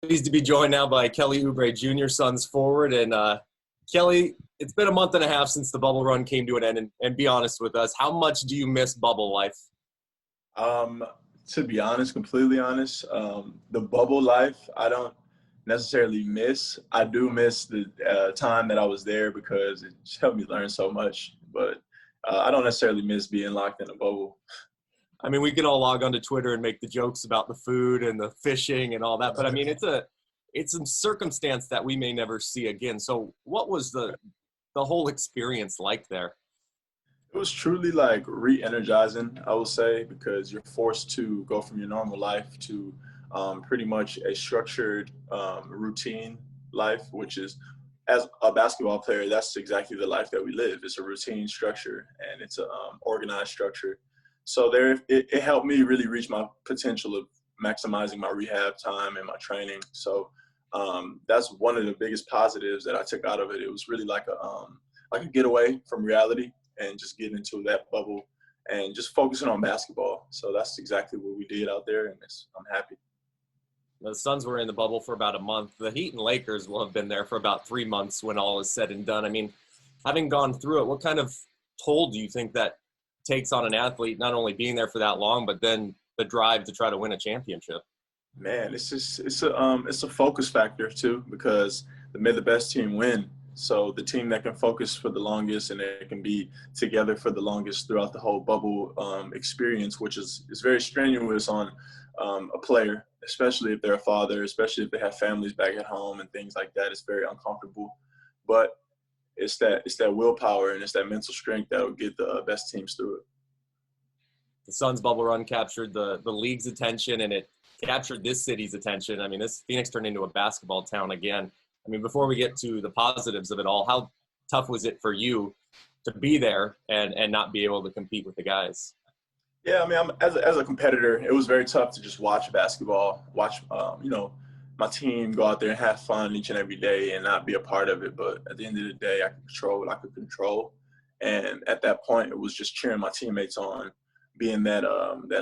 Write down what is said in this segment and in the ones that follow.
Pleased to be joined now by Kelly Oubre Jr., Suns forward. And Kelly, it's been a month and a half since the bubble run came to an end. And be honest with us, how much do you miss bubble life? Um, to be honest, completely honest, the bubble life, I don't necessarily miss. I do miss the time that I was there because it just helped me learn so much. But I don't necessarily miss being locked in a bubble. I mean, we can all log onto Twitter and make the jokes about the food and the fishing and all that. But I mean, it's a circumstance that we may never see again. So what was the whole experience like there? It was truly like re-energizing, I would say, because you're forced to go from your normal life to pretty much a structured routine life, which is, as a basketball player, that's exactly the life that we live. It's a routine structure and it's a organized structure. So it helped me really reach my potential of maximizing my rehab time and my training. So that's one of the biggest positives that I took out of it. It was really like a getaway from reality and just getting into that bubble and just focusing on basketball. So that's exactly what we did out there, and I'm happy. The Suns were in the bubble for about a month. The Heat and Lakers will have been there for about 3 months when all is said and done. I mean, having gone through it, what kind of toll do you think that takes on an athlete, not only being there for that long, but then the drive to try to win a championship? Man, it's a focus factor too, because may the best team win. So the team that can focus for the longest and it can be together for the longest throughout the whole bubble experience, which is very strenuous on a player, especially if they're a father, especially if they have families back at home and things like that. It's very uncomfortable, but it's that willpower and it's that mental strength that will get the best teams through it. The Suns bubble run captured the league's attention, and it captured this city's attention. I mean, this Phoenix turned into a basketball town again. I mean, before we get to the positives of it all, how tough was it for you to be there and not be able to compete with the guys? Yeah, I mean, as a competitor, it was very tough to just watch basketball, watch my team go out there and have fun each and every day and not be a part of it. But at the end of the day, I could control what I could control, and at that point, it was just cheering my teammates on, being that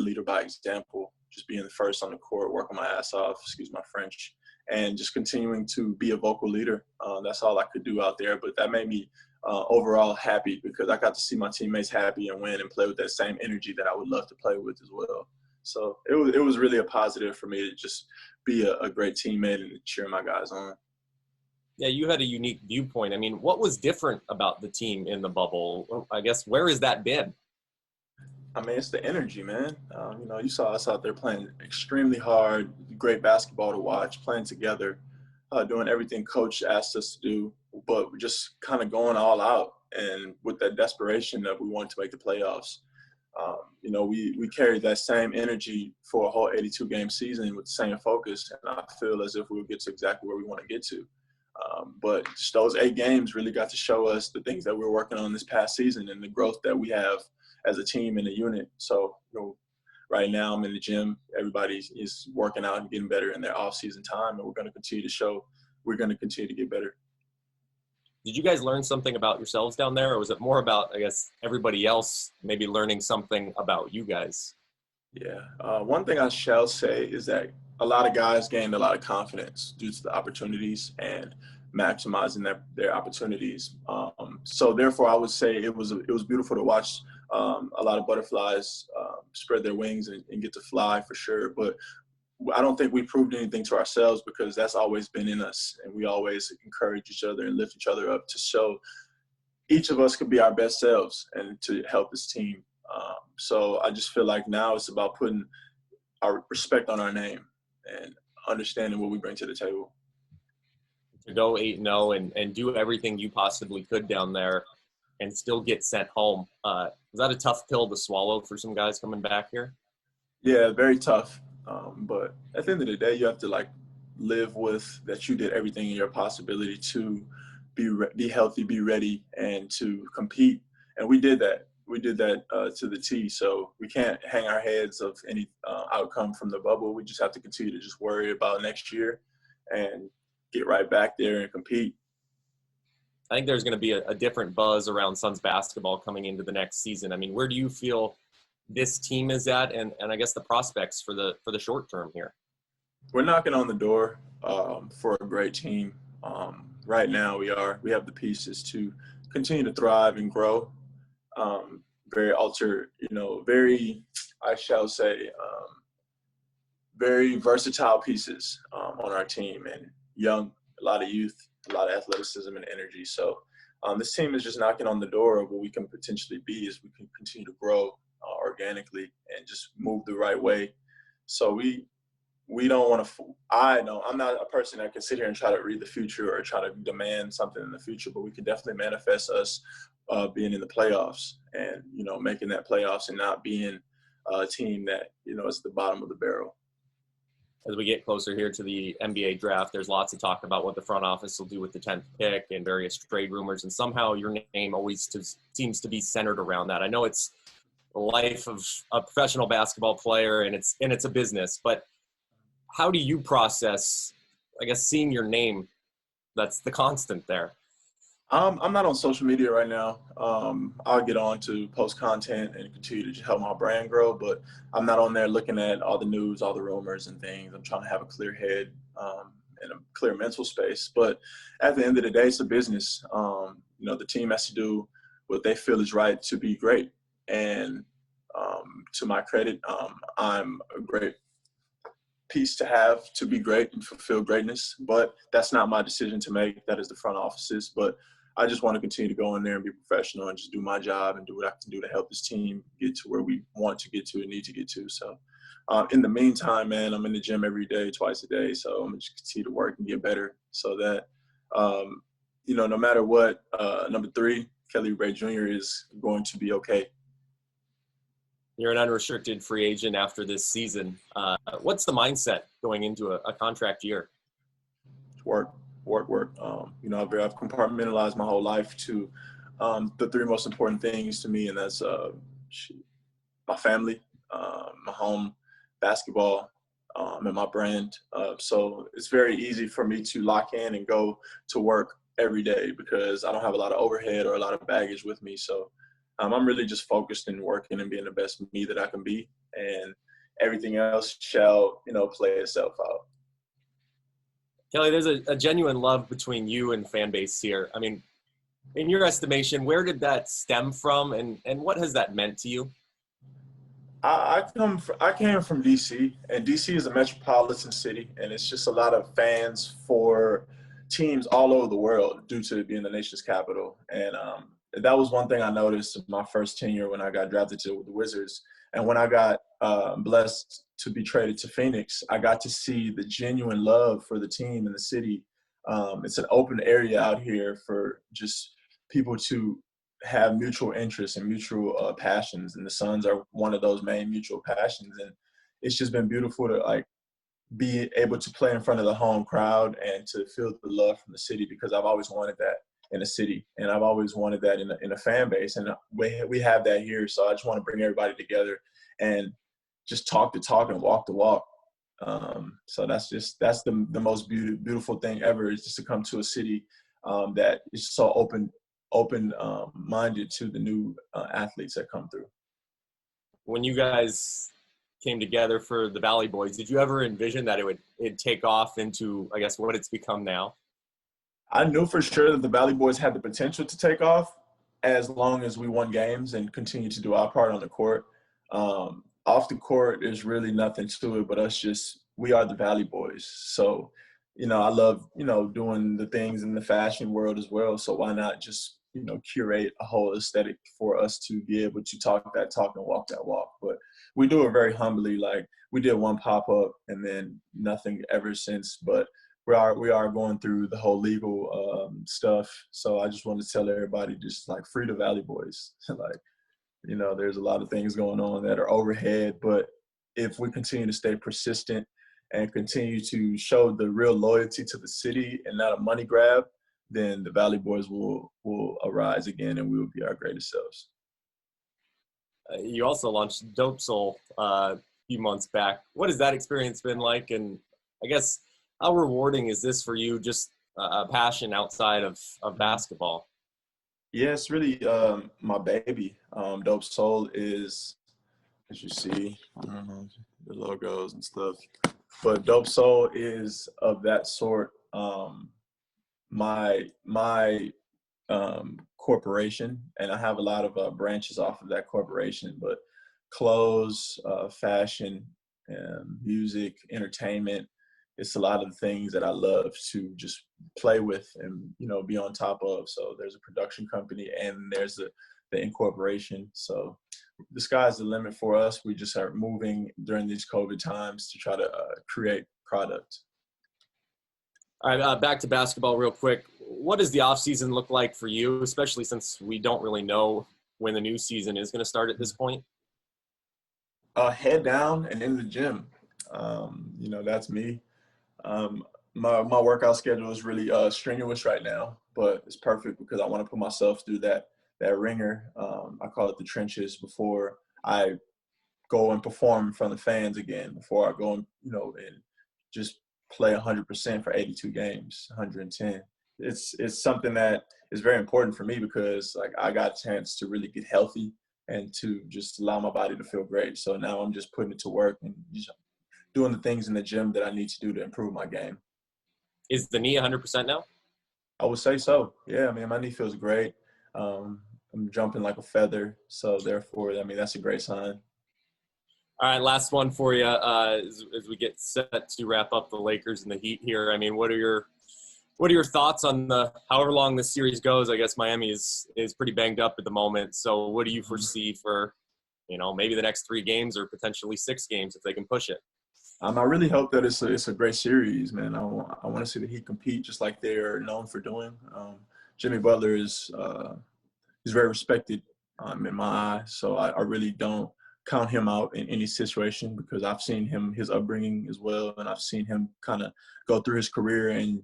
leader by example, just being the first on the court, working my ass off, excuse my French, and just continuing to be a vocal leader. That's all I could do out there. But that made me overall happy because I got to see my teammates happy and win and play with that same energy that I would love to play with as well. So it was really a positive for me to just be a great teammate and cheer my guys on. Yeah, you had a unique viewpoint. I mean, what was different about the team in the bubble? I guess, where has that been? I mean, it's the energy, man. You saw us out there playing extremely hard, great basketball to watch, playing together, doing everything coach asked us to do, but we're just kind of going all out. And with that desperation that we wanted to make the playoffs, we carried that same energy for a whole 82-game season with the same focus. And I feel as if we'll get to exactly where we want to get to. But just those 8 games really got to show us the things that we're working on this past season and the growth that we have as a team and a unit. So, right now I'm in the gym. Everybody is working out and getting better in their off-season time, and we're going to continue to get better. Did you guys learn something about yourselves down there, or was it more about, I guess, everybody else maybe learning something about you guys? Yeah. One thing I shall say is that a lot of guys gained a lot of confidence due to the opportunities and maximizing their opportunities. So therefore, I would say it was beautiful to watch a lot of butterflies spread their wings and get to fly for sure. But I don't think we proved anything to ourselves because that's always been in us. And we always encourage each other and lift each other up to show each of us could be our best selves and to help this team. So I just feel like now it's about putting our respect on our name and understanding what we bring to the table. To go 8-0 and do everything you possibly could down there and still get sent home. Was that a tough pill to swallow for some guys coming back here? Yeah, very tough. But at the end of the day, you have to live with that you did everything in your possibility to be healthy, be ready, and to compete. And we did that. We did that to the T. So we can't hang our heads of any outcome from the bubble. We just have to continue to just worry about next year and get right back there and compete. I think there's going to be a different buzz around Suns basketball coming into the next season. I mean, where do you feel this team is at and I guess the prospects for the short term here? We're knocking on the door. for a great team. Right now, we have the pieces to continue to thrive and grow. Very very, I shall say, very versatile pieces on our team, and a lot of youth, a lot of athleticism and energy. So this team is just knocking on the door of what we can potentially be as we can continue to grow organically and just move the right way. So we don't want to. I'm not a person that can sit here and try to read the future or try to demand something in the future, but we can definitely manifest us being in the playoffs and making that playoffs and not being a team that is at the bottom of the barrel. As we get closer here to the NBA draft, there's lots of talk about what the front office will do with the 10th pick and various trade rumors, and somehow your name always seems to be centered around that. I know it's the life of a professional basketball player and it's a business, but how do you process, I guess, seeing your name that's the constant there? I'm not on social media right now. I'll get on to post content and continue to help my brand grow, but I'm not on there looking at all the news, all the rumors and things. I'm trying to have a clear head and a clear mental space. But at the end of the day, it's a business. The team has to do what they feel is right to be great. And to my credit, I'm a great piece to have to be great and fulfill greatness, but that's not my decision to make. That is the front office's. But I just want to continue to go in there and be professional and just do my job and do what I can do to help this team get to where we want to get to and need to get to. So in the meantime, man, I'm in the gym every day, twice a day. So I'm going to just continue to work and get better so that, no matter what, number 3, Kelly Oubre Jr. is going to be okay. You're an unrestricted free agent after this season. What's the mindset going into a contract year? Work. I've compartmentalized my whole life to the 3 most important things to me, and that's my family, my home, basketball, and my brand. So it's very easy for me to lock in and go to work every day because I don't have a lot of overhead or a lot of baggage with me. So I'm really just focused in working and being the best me that I can be, and everything else shall, play itself out. Kelly, there's a genuine love between you and fan base here. I mean, in your estimation, where did that stem from, and what has that meant to you? I came from DC, and DC is a metropolitan city, and it's just a lot of fans for teams all over the world due to it being the nation's capital. And that was one thing I noticed in my first tenure when I got drafted to the Wizards. And when I got blessed to be traded to Phoenix, I got to see the genuine love for the team and the city. It's an open area out here for just people to have mutual interests and mutual passions. And the Suns are one of those main mutual passions. And it's just been beautiful to be able to play in front of the home crowd and to feel the love from the city, because I've always wanted that in a city, and I've always wanted that in a fan base, and we have that here. So I just want to bring everybody together and just talk the talk and walk the walk. So that's the most beautiful thing ever, is just to come to a city that is so open minded to the new athletes that come through. When you guys came together for the Valley Boys, did you ever envision that it'd take off into, I guess, what it's become now? I knew for sure that the Valley Boys had the potential to take off as long as we won games and continue to do our part on the court. Off the court, there's really nothing to it but we are the Valley Boys. So, I love, doing the things in the fashion world as well. So why not just, curate a whole aesthetic for us to be able to talk that talk and walk that walk. But we do it very humbly. Like, we did one pop-up and then nothing ever since. But we are going through the whole legal stuff. So I just want to tell everybody, just free the Valley Boys. There's a lot of things going on that are overhead, but if we continue to stay persistent and continue to show the real loyalty to the city and not a money grab, then the Valley Boys will arise again, and we will be our greatest selves. You also launched Dope Soul a few months back. What has that experience been like? And I guess, how rewarding is this for you, just a passion outside of basketball? Yeah, it's really my baby. Dope Soul is, as you see, I don't know, the logos and stuff. but Dope Soul is of that sort. My corporation, and I have a lot of branches off of that corporation, but clothes, fashion, music, entertainment, it's a lot of the things that I love to just play with and, be on top of. So there's a production company and there's the incorporation. So the sky's the limit for us. We just are moving during these COVID times to try to create product. All right, back to basketball real quick. What does the offseason look like for you, especially since we don't really know when the new season is going to start at this point? Head down and in the gym. That's me. My workout schedule is really strenuous right now, but it's perfect because I want to put myself through that ringer. I call it the trenches before I go and perform in front of fans again, before I go and just play 100% for 82 games, 110. It's something that is very important for me because I got a chance to really get healthy and to just allow my body to feel great. So now I'm just putting it to work and just doing the things in the gym that I need to do to improve my game. Is the knee 100% now? I would say so. Yeah, my knee feels great. I'm jumping like a feather. So therefore, that's a great sign. All right, last one for you as we get set to wrap up the Lakers and the Heat here. What are your thoughts on however long this series goes? I guess Miami is pretty banged up at the moment. So what do you foresee for, maybe the next 3 games or potentially 6 games if they can push it? I really hope that it's a great series, man. I want to see the Heat compete just like they're known for doing. Jimmy Butler is he's very respected in my eyes, so I really don't count him out in any situation because I've seen his upbringing as well, and I've seen him kind of go through his career and,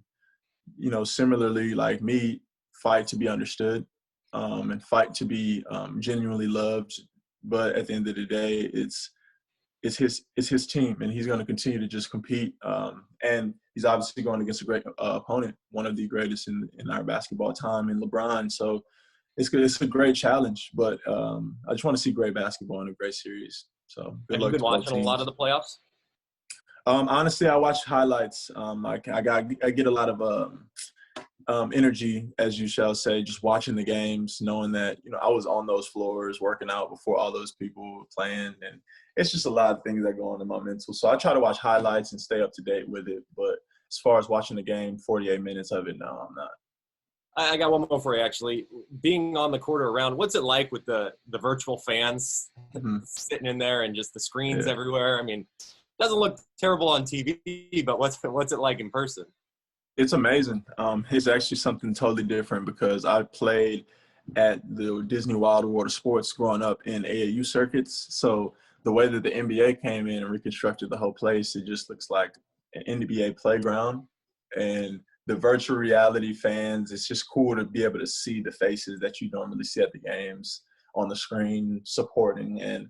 similarly like me, fight to be understood and fight to be genuinely loved. But at the end of the day, it's his team, and he's going to continue to just compete. And he's obviously going against a great opponent, one of the greatest in our basketball time, in LeBron. So it's good. It's a great challenge, but I just want to see great basketball in a great series. So good luck. Have you been watching a lot of the playoffs? Honestly, I watch highlights. I get a lot of energy, as you shall say, just watching the games, knowing that I was on those floors working out before all those people were playing, and it's just a lot of things that go on in my mental. So I try to watch highlights and stay up to date with it. But as far as watching the game, 48 minutes of it, no, I'm not. I got one more for you, actually. Being on the court around, what's it like with the virtual fans sitting in there and just the screens everywhere? It doesn't look terrible on TV, but what's it like in person? It's amazing. It's actually something totally different because I played at the Disney Wild Water Sports growing up in AAU circuits. So the way that the NBA came in and reconstructed the whole place, it just looks like an NBA playground. And the virtual reality fans, it's just cool to be able to see the faces that you normally see at the games on the screen supporting. And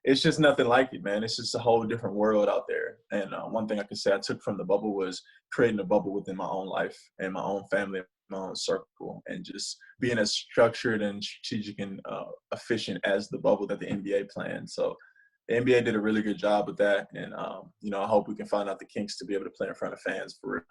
it's just nothing like it, man. It's just a whole different world out there. And one thing I can say I took from the bubble was creating a bubble within my own life and my own family, my own circle, and just being as structured and strategic and efficient as the bubble that the NBA planned. So the NBA did a really good job with that. And, I hope we can find out the kinks to be able to play in front of fans for real.